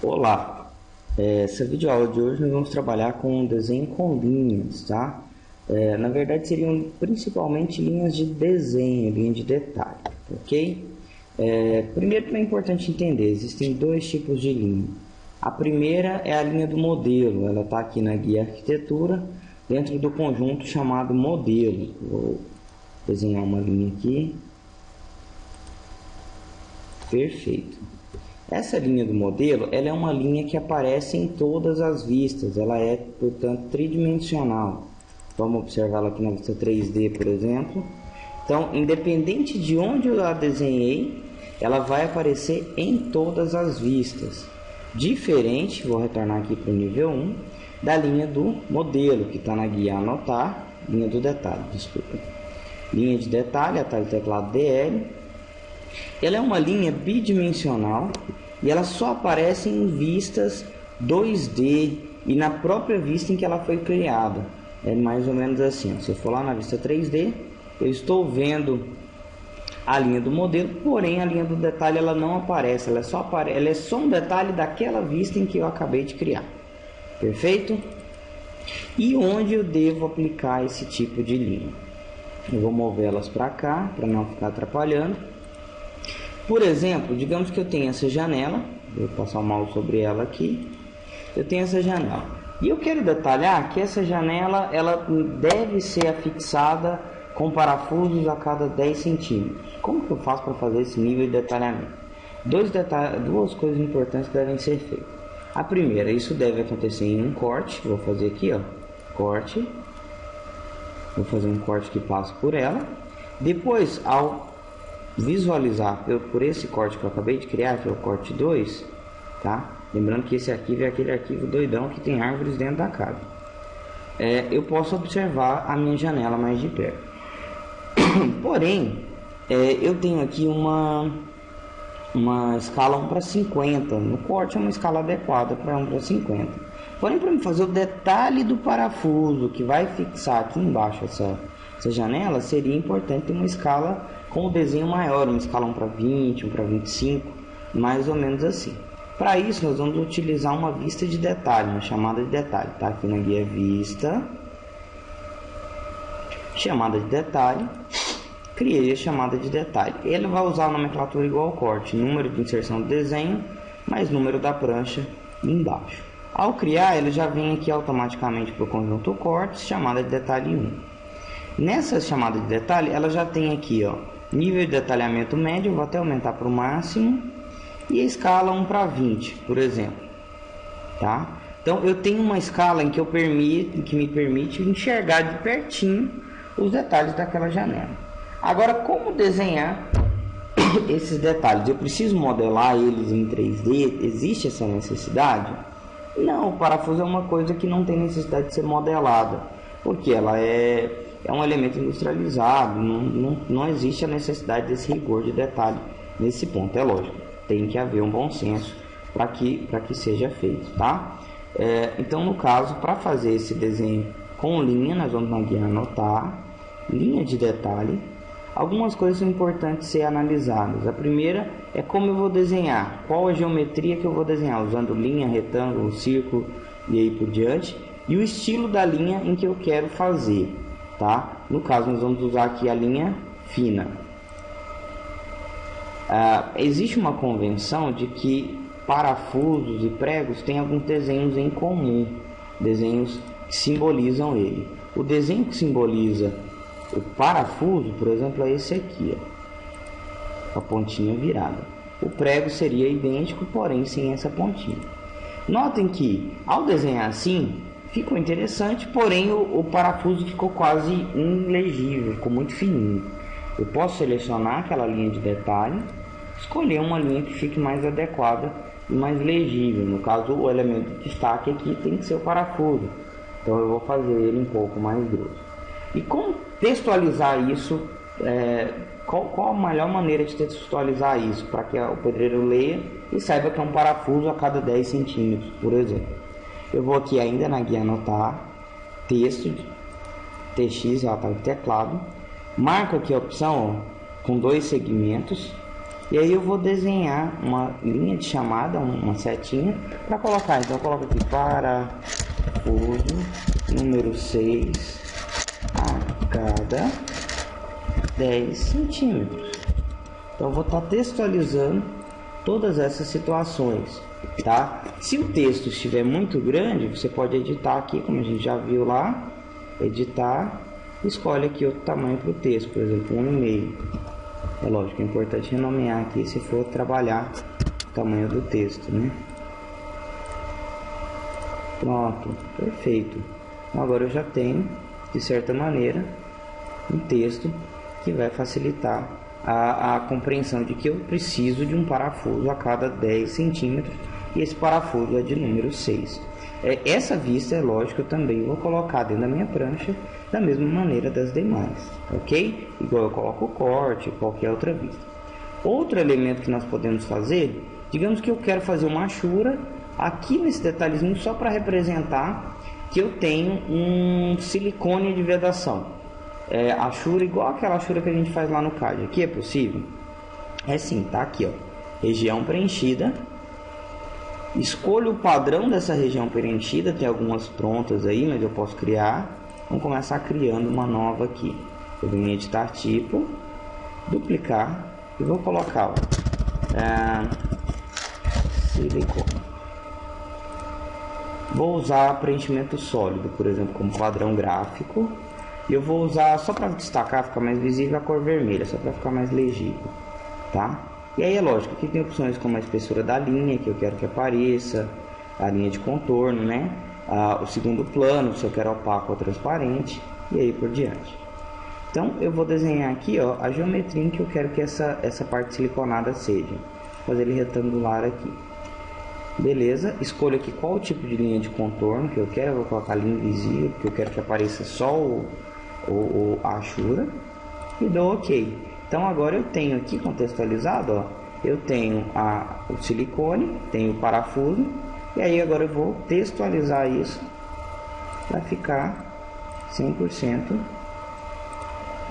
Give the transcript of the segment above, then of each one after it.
Olá, essa videoaula de hoje nós vamos trabalhar com desenho com linhas, tá? Na verdade seriam principalmente linhas de desenho, linha de detalhe, ok? Primeiro é importante entender, existem dois tipos de linha. A primeira é a linha do modelo, ela está aqui na guia arquitetura, dentro do conjunto chamado modelo. Vou desenhar uma linha aqui. Perfeito. Essa linha do modelo, ela é uma linha que aparece em todas as vistas, ela é, portanto, tridimensional. Vamos observá-la aqui na vista 3D, por exemplo. Então, independente de onde eu a desenhei, ela vai aparecer em todas as vistas. Diferente, vou retornar aqui para o nível 1, da linha do modelo, que está na guia anotar, linha do detalhe, desculpa. Linha de detalhe, atalho teclado DL. Ela é uma linha bidimensional e ela só aparece em vistas 2D e na própria vista em que ela foi criada. É mais ou menos assim, se eu for lá na vista 3D, eu estou vendo a linha do modelo, porém a linha do detalhe ela não aparece, ela é só um detalhe daquela vista em que eu acabei de criar. Perfeito? E onde eu devo aplicar esse tipo de linha? Eu vou mover elas para cá, para não ficar atrapalhando. Por exemplo, digamos que eu tenho essa janela, vou passar o mouse sobre ela aqui, eu tenho essa janela, e eu quero detalhar que essa janela ela deve ser afixada com parafusos a cada 10 centímetros. Como que eu faço para fazer esse nível de detalhamento? Duas coisas importantes que devem ser feitas. A primeira, isso deve acontecer em um corte, vou fazer aqui, ó, corte, vou fazer um corte que passa por ela, depois ao visualizar por esse corte que eu acabei de criar, que é o corte 2, tá? Lembrando que esse arquivo é aquele arquivo doidão que tem árvores dentro da casa. Eu posso observar a minha janela mais de perto. Porém, eu tenho aqui uma escala 1:50. No corte é uma escala adequada para 1:50. Porém, para fazer o detalhe do parafuso que vai fixar aqui embaixo essa janela, seria importante ter uma escala com o desenho maior, uma escala 1:20, 1:25, mais ou menos assim. Para isso, nós vamos utilizar uma vista de detalhe, uma chamada de detalhe. Tá aqui na guia vista, chamada de detalhe, criei a chamada de detalhe. Ele vai usar a nomenclatura igual ao corte, número de inserção do desenho, mais número da prancha embaixo. Ao criar, ele já vem aqui automaticamente para o conjunto cortes, chamada de detalhe 1. Nessa chamada de detalhe, ela já tem aqui, ó, nível de detalhamento médio, vou até aumentar para o máximo, e a escala 1:20, por exemplo, tá? Então eu tenho uma escala em que me permite enxergar de pertinho os detalhes daquela janela. Agora, como desenhar esses detalhes? Eu preciso modelar eles em 3D? Existe essa necessidade? Não, o parafuso é uma coisa que não tem necessidade de ser modelada, porque ela é um elemento industrializado, não existe a necessidade desse rigor de detalhe nesse ponto, é lógico, tem que haver um bom senso para que seja feito, tá? Então, no caso, para fazer esse desenho com linha, nós vamos na guia anotar, linha de detalhe. Algumas coisas são importantes ser analisadas. A primeira é como eu vou desenhar, qual a geometria que eu vou desenhar, usando linha, retângulo, círculo e aí por diante, e o estilo da linha em que eu quero fazer, tá? No caso, nós vamos usar aqui a linha fina. Existe uma convenção de que parafusos e pregos têm alguns desenhos em comum, desenhos que simbolizam ele. O desenho que simboliza o parafuso, por exemplo, é esse aqui, ó, com a pontinha virada. O prego seria idêntico, porém sem essa pontinha. Notem que ao desenhar assim ficou interessante, porém o parafuso ficou quase ilegível, ficou muito fininho. Eu posso selecionar aquela linha de detalhe, escolher uma linha que fique mais adequada e mais legível. No caso, o elemento de destaque aqui tem que ser o parafuso, então eu vou fazer ele um pouco mais grosso. E como textualizar isso? Qual a melhor maneira de textualizar isso para que o pedreiro leia e saiba que é um parafuso a cada 10 centímetros, por exemplo? Eu vou aqui ainda na guia anotar, texto, TX, ela está no teclado, marco aqui a opção, ó, com 2 segmentos, E aí eu vou desenhar uma linha de chamada, uma setinha, para colocar. Então eu coloco aqui parafuso número 6 a cada 10 centímetros. Então eu vou estar textualizando todas essas situações, tá? Se o texto estiver muito grande, você pode editar aqui, como a gente já viu lá, editar, escolhe aqui outro tamanho para o texto, por exemplo, 1,5. É lógico, é importante renomear aqui se for trabalhar o tamanho do texto, né? Pronto, perfeito. Então, agora eu já tenho, de certa maneira, um texto que vai facilitar a compreensão de que eu preciso de um parafuso a cada 10 centímetros e esse parafuso é de número 6. Essa vista, é lógico, eu também vou colocar dentro da minha prancha da mesma maneira das demais, ok? Igual eu coloco o corte, qualquer outra vista. Outro elemento que nós podemos fazer, digamos que eu quero fazer uma achura aqui nesse detalhezinho só para representar que eu tenho um silicone de vedação. Achura igual aquela achura que a gente faz lá no CAD. Aqui é possível? É sim, tá aqui, ó. Região preenchida. Escolho o padrão dessa região preenchida. Tem algumas prontas aí, mas eu posso criar. Vamos começar criando uma nova aqui. Eu venho em editar tipo, duplicar e vou colocar, ó, silicone. Vou usar preenchimento sólido, por exemplo, como padrão gráfico. E eu vou usar, só para destacar, ficar mais visível, a cor vermelha, só para ficar mais legível, tá? E aí é lógico, aqui tem opções como a espessura da linha, que eu quero que apareça, a linha de contorno, né? O segundo plano, se eu quero opaco ou transparente, e aí por diante. Então eu vou desenhar aqui, ó, a geometria em que eu quero que essa parte siliconada seja. Fazer ele retangular aqui. Beleza, escolho aqui qual tipo de linha de contorno que eu quero. Eu vou colocar linha invisível, porque eu quero que apareça só a achura, e dou OK. Então agora eu tenho aqui contextualizado, ó, eu tenho o silicone, tenho o parafuso, e aí agora eu vou textualizar isso para ficar 100%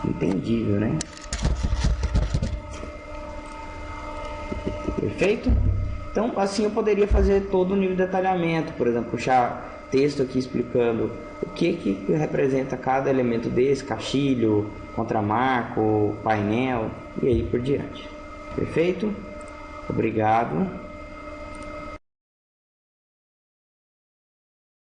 entendível, né? Perfeito? Então assim eu poderia fazer todo o nível de detalhamento, por exemplo, puxar texto aqui explicando o que representa cada elemento desse, caixilho, contramarco, painel e aí por diante. Perfeito? Obrigado.